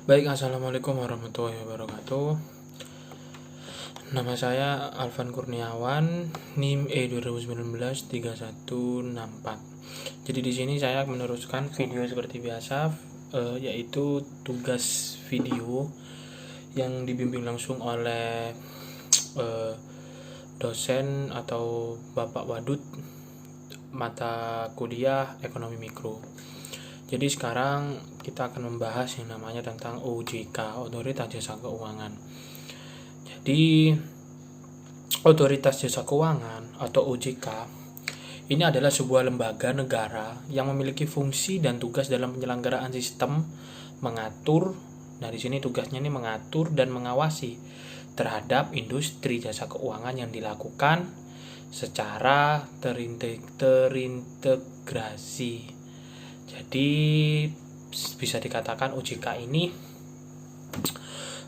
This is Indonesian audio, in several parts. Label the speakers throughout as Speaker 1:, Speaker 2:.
Speaker 1: Baik, assalamualaikum warahmatullahi wabarakatuh. Nama saya Alvan Kurniawan, NIM E2019-3164. Jadi di sini saya meneruskan video seperti biasa, yaitu tugas video yang dibimbing langsung oleh dosen atau Bapak Wadud, mata kuliah Ekonomi Mikro. Jadi sekarang kita akan membahas yang namanya tentang OJK, Otoritas Jasa Keuangan. Jadi Otoritas Jasa Keuangan atau OJK ini adalah sebuah lembaga negara yang memiliki fungsi dan tugas dalam penyelenggaraan sistem, mengatur, nah di sini tugasnya ini mengatur dan mengawasi terhadap industri jasa keuangan yang dilakukan secara terintegrasi. Jadi bisa dikatakan OJK ini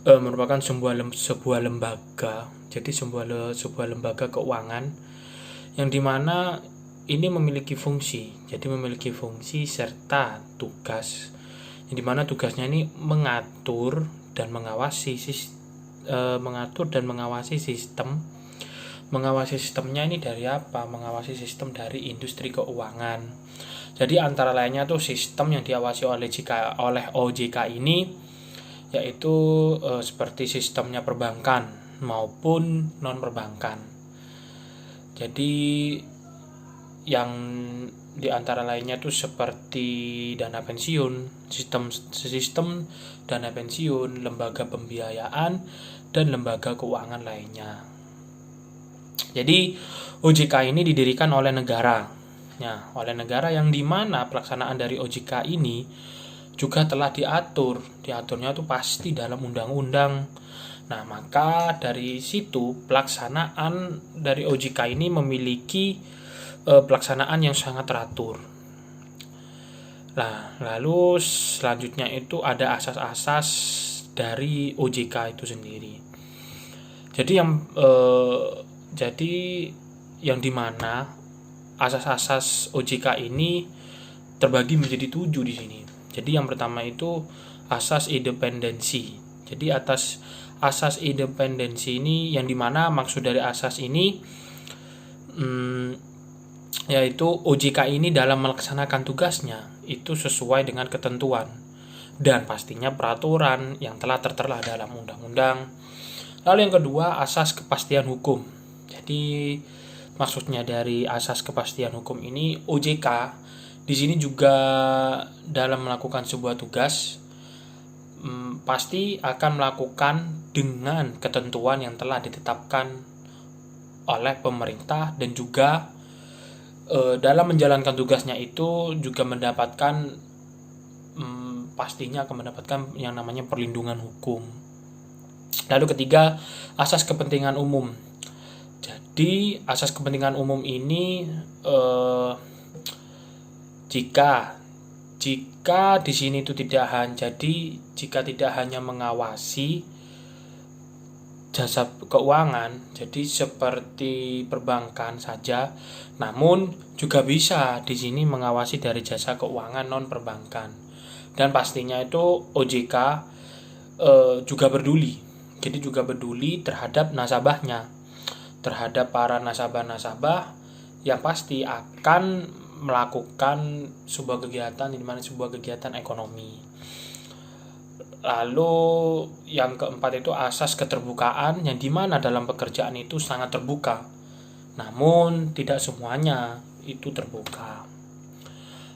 Speaker 1: merupakan sebuah lembaga. Jadi sebuah lembaga keuangan yang dimana ini memiliki fungsi. Jadi memiliki fungsi serta tugas. Yang dimana tugasnya ini mengatur dan mengawasi sistem. Mengawasi sistemnya ini dari apa? Mengawasi sistem dari industri keuangan. Jadi antara lainnya tuh sistem yang diawasi oleh OJK ini yaitu seperti sistemnya perbankan maupun non perbankan. Jadi yang di antara lainnya tuh seperti dana pensiun, sistem dana pensiun, lembaga pembiayaan dan lembaga keuangan lainnya. Jadi OJK ini didirikan oleh negara. Ya, oleh negara yang dimana pelaksanaan dari OJK ini juga telah diaturnya itu pasti dalam undang-undang. Nah, maka dari situ pelaksanaan dari OJK ini memiliki pelaksanaan yang sangat teratur. Nah, lalu selanjutnya itu ada asas-asas dari OJK itu sendiri. Jadi yang dimana asas-asas OJK ini terbagi menjadi 7 di sini. Jadi yang pertama itu asas independensi. Jadi atas asas independensi ini yang dimana maksud dari asas ini yaitu OJK ini dalam melaksanakan tugasnya itu sesuai dengan ketentuan dan pastinya peraturan yang telah tertera dalam undang-undang. Lalu yang kedua asas kepastian hukum. Jadi maksudnya dari asas kepastian hukum ini OJK di sini juga dalam melakukan sebuah tugas pasti akan melakukan dengan ketentuan yang telah ditetapkan oleh pemerintah dan juga dalam menjalankan tugasnya itu juga pastinya akan mendapatkan yang namanya perlindungan hukum. Lalu ketiga asas kepentingan umum. Jadi asas kepentingan umum ini jika di sini itu jika tidak hanya mengawasi jasa keuangan, jadi seperti perbankan saja, namun juga bisa di sini mengawasi dari jasa keuangan non perbankan. Dan pastinya itu OJK juga peduli. Jadi juga peduli terhadap nasabahnya, terhadap para nasabah-nasabah yang pasti akan melakukan sebuah kegiatan di mana sebuah kegiatan ekonomi. Lalu yang keempat itu asas keterbukaan yang dimana dalam pekerjaan itu sangat terbuka, namun tidak semuanya itu terbuka.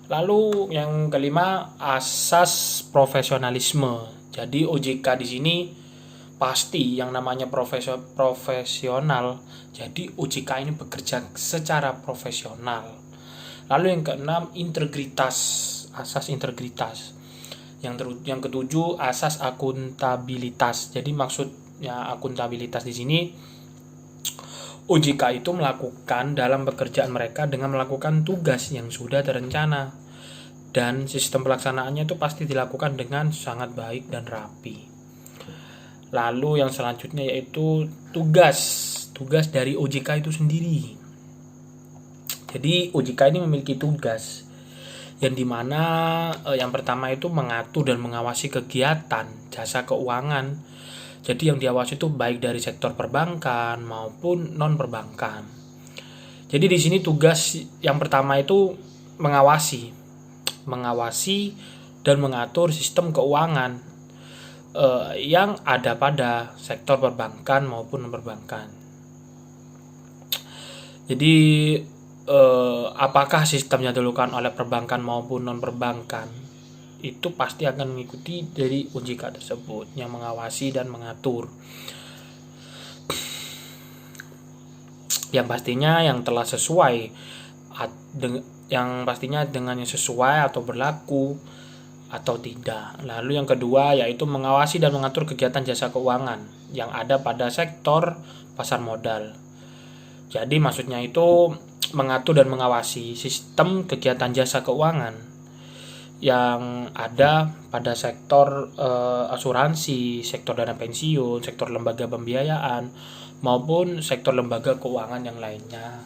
Speaker 1: Lalu yang kelima asas profesionalisme. Jadi OJK di sini pasti yang namanya profesional. Jadi OJK ini bekerja secara profesional. Lalu yang keenam integritas, asas integritas. Yang ketujuh asas akuntabilitas. Jadi maksudnya akuntabilitas di sini OJK itu melakukan dalam pekerjaan mereka dengan melakukan tugas yang sudah terencana dan sistem pelaksanaannya itu pasti dilakukan dengan sangat baik dan rapi. Lalu yang selanjutnya yaitu tugas dari OJK itu sendiri. Jadi OJK ini memiliki tugas yang dimana yang pertama itu mengatur dan mengawasi kegiatan jasa keuangan. Jadi yang diawasi itu baik dari sektor perbankan maupun non perbankan. Jadi di sini tugas yang pertama itu mengawasi dan mengatur sistem keuangan yang ada pada sektor perbankan maupun non perbankan. Jadi apakah sistem yang dilakukan oleh perbankan maupun non perbankan itu pasti akan mengikuti dari OJK tersebut yang mengawasi dan mengatur. Yang pastinya yang telah sesuai dengan yang sesuai atau berlaku atau tidak. Lalu yang kedua yaitu mengawasi dan mengatur kegiatan jasa keuangan yang ada pada sektor pasar modal. Jadi maksudnya itu mengatur dan mengawasi sistem kegiatan jasa keuangan yang ada pada sektor asuransi, sektor dana pensiun, sektor lembaga pembiayaan, maupun sektor lembaga keuangan yang lainnya.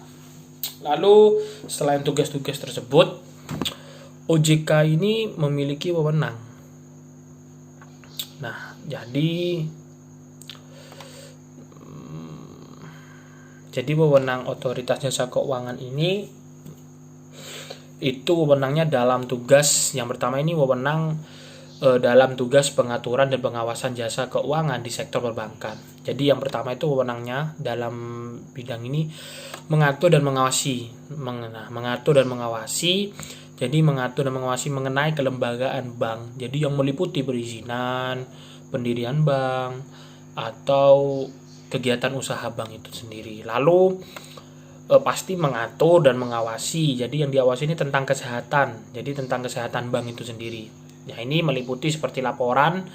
Speaker 1: Lalu selain tugas-tugas tersebut, OJK ini memiliki wewenang. Nah, jadi wewenang otoritas jasa keuangan ini itu wewenangnya dalam tugas yang pertama ini wewenang dalam tugas pengaturan dan pengawasan jasa keuangan di sektor perbankan. Jadi yang pertama itu wewenangnya dalam bidang ini mengatur dan mengawasi. Jadi mengatur dan mengawasi mengenai kelembagaan bank. Jadi yang meliputi perizinan, pendirian bank atau kegiatan usaha bank itu sendiri. Lalu pasti mengatur dan mengawasi. Jadi yang diawasi ini tentang kesehatan. Jadi tentang kesehatan bank itu sendiri. Nah, ini meliputi seperti laporan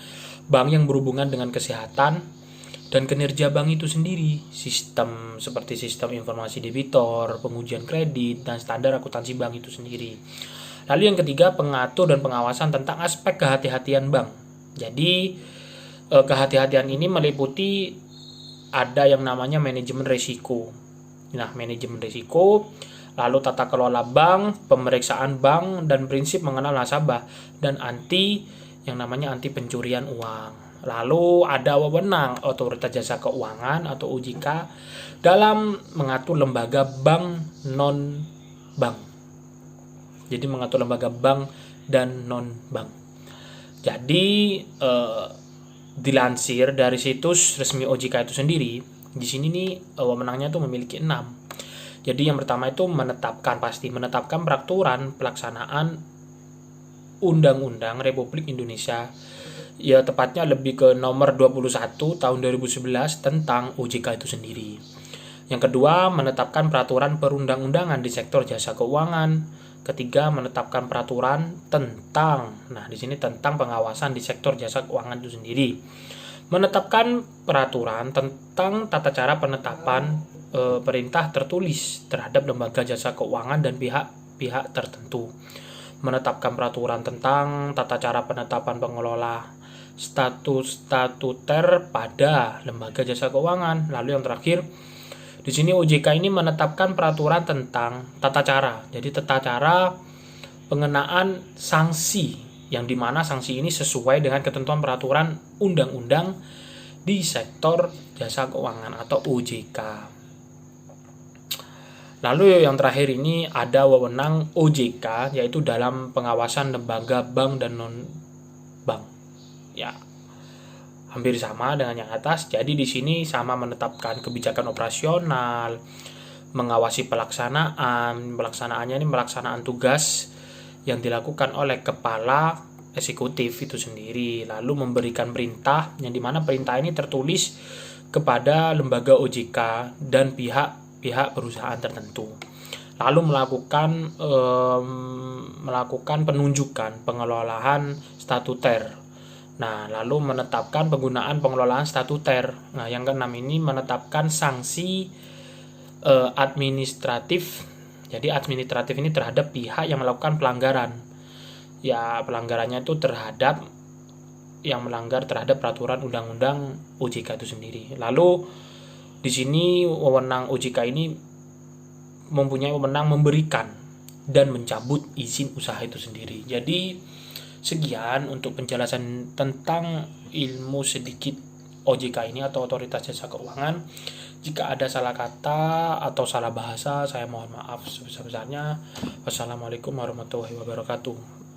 Speaker 1: bank yang berhubungan dengan kesehatan dan kinerja bank itu sendiri. Sistem seperti sistem informasi debitor, pengujian kredit, dan standar akuntansi bank itu sendiri. Lalu yang ketiga, pengatur dan pengawasan tentang aspek kehati-hatian bank. Jadi kehati-hatian ini meliputi ada yang namanya manajemen risiko. Nah, manajemen risiko, lalu tata kelola bank, pemeriksaan bank, dan prinsip mengenal nasabah, dan yang namanya anti pencurian uang. Lalu ada wewenang otoritas jasa keuangan atau OJK dalam mengatur lembaga bank non bank. Jadi mengatur lembaga bank dan non bank. Jadi dilansir dari situs resmi OJK itu sendiri, di sini nih wewenangnya tuh memiliki 6. Jadi yang pertama itu menetapkan peraturan pelaksanaan Undang-Undang Republik Indonesia, ya tepatnya lebih ke nomor 21 tahun 2011 tentang OJK itu sendiri. Yang kedua, menetapkan peraturan perundang-undangan di sektor jasa keuangan. Ketiga, menetapkan peraturan tentang pengawasan di sektor jasa keuangan itu sendiri. Menetapkan peraturan tentang tata cara penetapan perintah tertulis terhadap lembaga jasa keuangan dan pihak-pihak tertentu. Menetapkan peraturan tentang tata cara penetapan pengelola statuter pada lembaga jasa keuangan. Lalu yang terakhir, di sini OJK ini menetapkan peraturan tentang tata cara. Jadi tata cara pengenaan sanksi, yang dimana sanksi ini sesuai dengan ketentuan peraturan undang-undang di sektor jasa keuangan atau OJK. Lalu yang terakhir ini ada wewenang OJK, yaitu dalam pengawasan lembaga bank dan non bank. Ya, hampir sama dengan yang atas. Jadi di sini sama menetapkan kebijakan operasional, mengawasi pelaksanaannya ini pelaksanaan tugas yang dilakukan oleh kepala eksekutif itu sendiri, lalu memberikan perintah yang dimana perintah ini tertulis kepada lembaga OJK dan pihak perusahaan tertentu, lalu melakukan penunjukan pengelolaan statuter. Nah, lalu menetapkan penggunaan pengelolaan statuter. Nah, yang keenam ini menetapkan sanksi administratif. Jadi administratif ini terhadap pihak yang melakukan pelanggaran. Ya, pelanggarannya itu yang melanggar terhadap peraturan undang-undang OJK itu sendiri. Lalu di sini wewenang OJK ini mempunyai wewenang memberikan dan mencabut izin usaha itu sendiri. Jadi sekian untuk penjelasan tentang ilmu sedikit OJK ini atau Otoritas Jasa Keuangan. Jika ada salah kata atau salah bahasa, saya mohon maaf sebesar-besarnya. Wassalamualaikum warahmatullahi wabarakatuh.